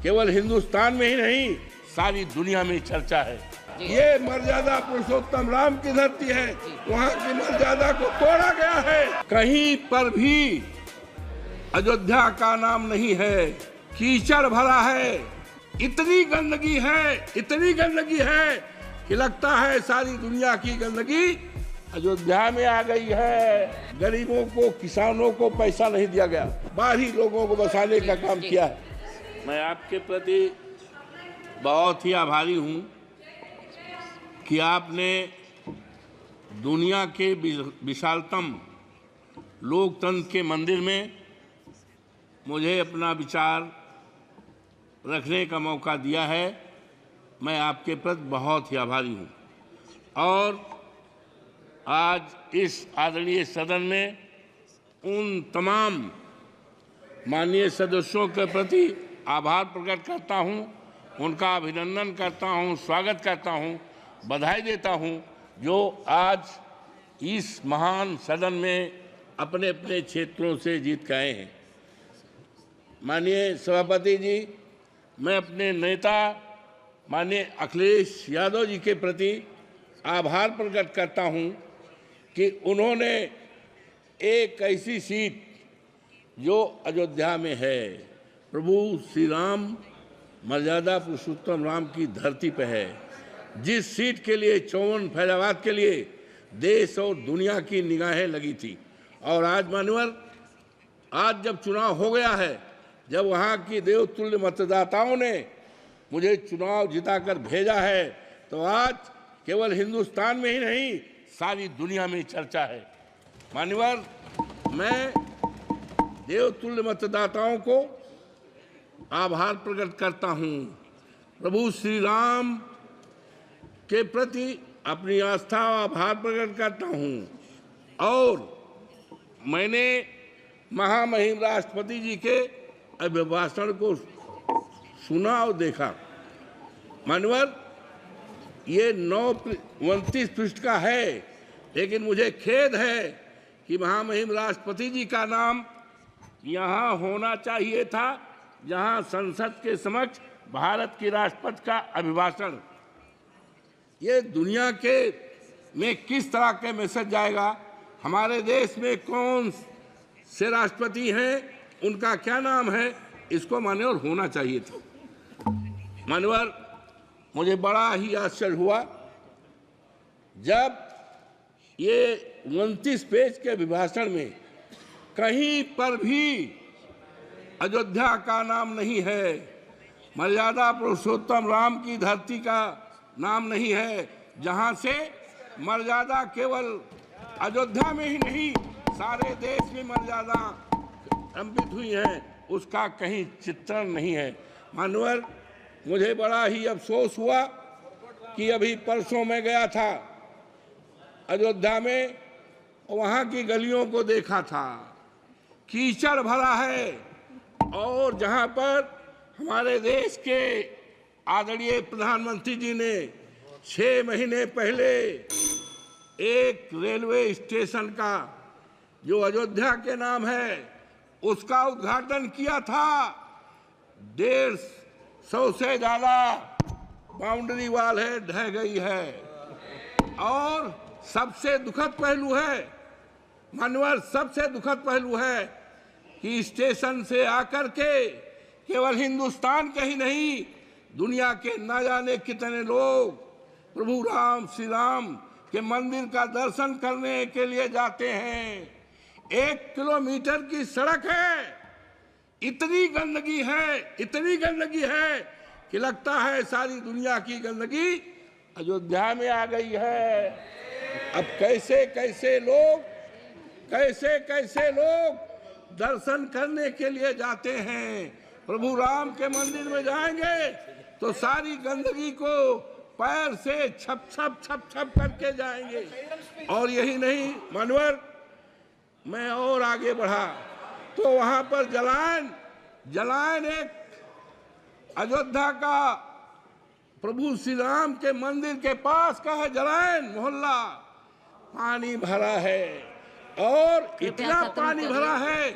केवल हिंदुस्तान में ही नहीं सारी दुनिया में चर्चा है। ये मर्यादा पुरुषोत्तम राम की धरती है, वहाँ की मर्यादा को तोड़ा गया है। कहीं पर भी अयोध्या का नाम नहीं है, कीचड़ भरा है, इतनी गंदगी है कि लगता है सारी दुनिया की गंदगी अयोध्या में आ गई है। गरीबों को, किसानों को पैसा नहीं दिया गया, बाहरी लोगों को बसाने का काम किया है। मैं आपके प्रति बहुत ही आभारी हूँ कि आपने दुनिया के विशालतम लोकतंत्र के मंदिर में मुझे अपना विचार रखने का मौका दिया है। मैं आपके प्रति बहुत ही आभारी हूँ और आज इस आदरणीय सदन में उन तमाम माननीय सदस्यों के प्रति आभार प्रकट करता हूँ, उनका अभिनंदन करता हूँ, स्वागत करता हूँ, बधाई देता हूँ जो आज इस महान सदन में अपने अपने क्षेत्रों से जीत के आए हैं। माननीय सभापति जी, मैं अपने नेता माननीय अखिलेश यादव जी के प्रति आभार प्रकट करता हूं कि उन्होंने एक ऐसी सीट जो अयोध्या में है, प्रभु श्री राम मर्यादा पुरुषोत्तम राम की धरती पर है, जिस सीट के लिए 54 फैजाबाद के लिए देश और दुनिया की निगाहें लगी थी। और आज मान्यवर, आज जब चुनाव हो गया है, जब वहाँ की देवतुल्य मतदाताओं ने मुझे चुनाव जिताकर भेजा है, तो आज केवल हिंदुस्तान में ही नहीं सारी दुनिया में चर्चा है। मान्यवर, मैं देवतुल्य मतदाताओं को आभार प्रकट करता हूँ, प्रभु श्री राम के प्रति अपनी आस्था और आभार प्रकट करता हूँ। और मैंने महामहिम राष्ट्रपति जी के अभिभाषण को सुना और देखा। मान्यवर, ये 29 पृष्ठ का है, लेकिन मुझे खेद है कि महामहिम राष्ट्रपति जी का नाम यहाँ होना चाहिए था, जहाँ संसद के समक्ष भारत के राष्ट्रपति का अभिभाषण। ये दुनिया के में किस तरह के मैसेज जाएगा, हमारे देश में कौन से राष्ट्रपति हैं, उनका क्या नाम है, इसको मान्यवर होना चाहिए था। मान्यवर, मुझे बड़ा ही आश्चर्य हुआ जब ये 29 पेज के अभिभाषण में कहीं पर भी अयोध्या का नाम नहीं है, मर्यादा पुरुषोत्तम राम की धरती का नाम नहीं है, जहां से मर्यादा केवल अयोध्या में ही नहीं सारे देश में मर्यादा अंकित हुई है, उसका कहीं चित्रण नहीं है। मान्यवर, मुझे बड़ा ही अफसोस हुआ कि अभी परसों मैं गया था अयोध्या में, वहाँ की गलियों को देखा था, कीचड़ भरा है। और जहाँ पर हमारे देश के आदरणीय प्रधानमंत्री जी ने 6 महीने पहले एक रेलवे स्टेशन का जो अयोध्या के नाम है उसका उद्घाटन किया था। 150 से ज़्यादा बाउंड्री वाल है, ढह गई है। और सबसे दुखद पहलू है मान्यवर, सबसे दुखद पहलू है कि स्टेशन से आकर के केवल हिंदुस्तान के ही नहीं दुनिया के न जाने कितने लोग प्रभु राम श्री राम के मंदिर का दर्शन करने के लिए जाते हैं। 1 किलोमीटर की सड़क है, इतनी गंदगी है कि लगता है सारी दुनिया की गंदगी अयोध्या में आ गई है। अब कैसे कैसे लोग दर्शन करने के लिए जाते हैं, प्रभु राम के मंदिर में जाएंगे तो सारी गंदगी को पैर से छप करके जाएंगे। और यही नहीं मान्यवर, मैं और आगे बढ़ा तो वहां पर जलायन एक अयोध्या का प्रभु श्री राम के मंदिर के पास का है जलायन मोहल्ला, पानी भरा है और इतना पानी भरा है।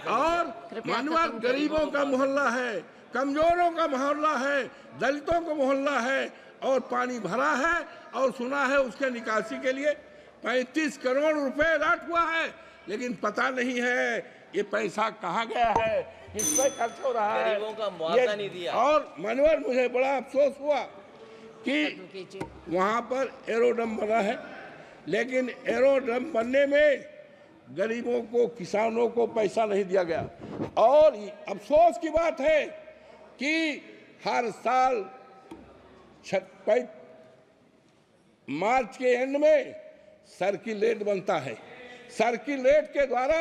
और मानवर गरीबों का मोहल्ला है, कमजोरों का मोहल्ला है, दलितों का मोहल्ला है और पानी भरा है और सुना है उसके निकासी के लिए 35 करोड़ रुपए अलॉट हुआ है, लेकिन पता नहीं है ये पैसा कहाँ गया है, किस पे खर्च हो रहा है। गरीबों का मुआवजा नहीं दिया। और मनोहर, मुझे बड़ा अफसोस हुआ कि वहाँ पर एरोड्रम बना है, लेकिन एरोड्रम बनने में गरीबों को, किसानों को पैसा नहीं दिया गया। और अफसोस की बात है कि हर साल मार्च के एंड में सर्किल रेट बनता है। सर्किल रेट के द्वारा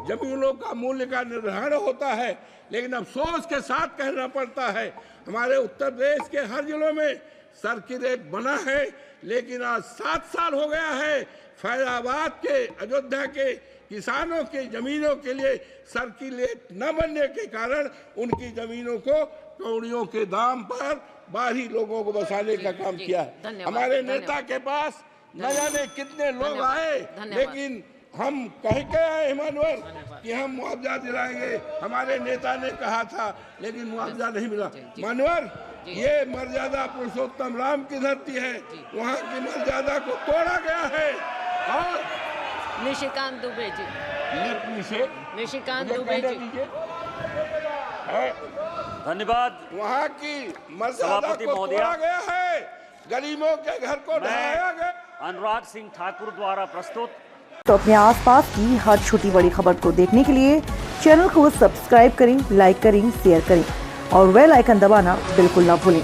जमीनों का मूल्य का निर्धारण होता है, लेकिन अफसोस के साथ कहना पड़ता है हमारे उत्तर प्रदेश के हर जिलों में सर्किल रेट बना है, लेकिन आज 7 साल हो गया है फैजाबाद के, अयोध्या के किसानों की जमीनों के लिए सर्किल रेट न बनने के कारण उनकी जमीनों को कौड़ियों के दाम पर बाहरी लोगों को बसाने का काम किया है। हमारे नेता के पास न जाने कितने लोग आए, लेकिन हम कह के आए मनोहर कि हम मुआवजा दिलाएंगे, हमारे नेता ने कहा था, लेकिन मुआवजा नहीं मिला। मनोहर, ये मर्यादा पुरुषोत्तम राम की धरती है, वहाँ की मर्यादा को तोड़ा गया है। और निशिकांत दुबे जी, निशिकांत दुबे जी, धन्यवाद। वहाँ की मर्यादा को तोड़ा गया है, गरीबों के घर को ढहाया गया। अनुराग सिंह ठाकुर द्वारा प्रस्तुत। तो अपने आसपास की हर छोटी बड़ी खबर को देखने के लिए चैनल को सब्सक्राइब करें, लाइक करें, शेयर करें और बेल आइकन दबाना बिल्कुल ना भूलें।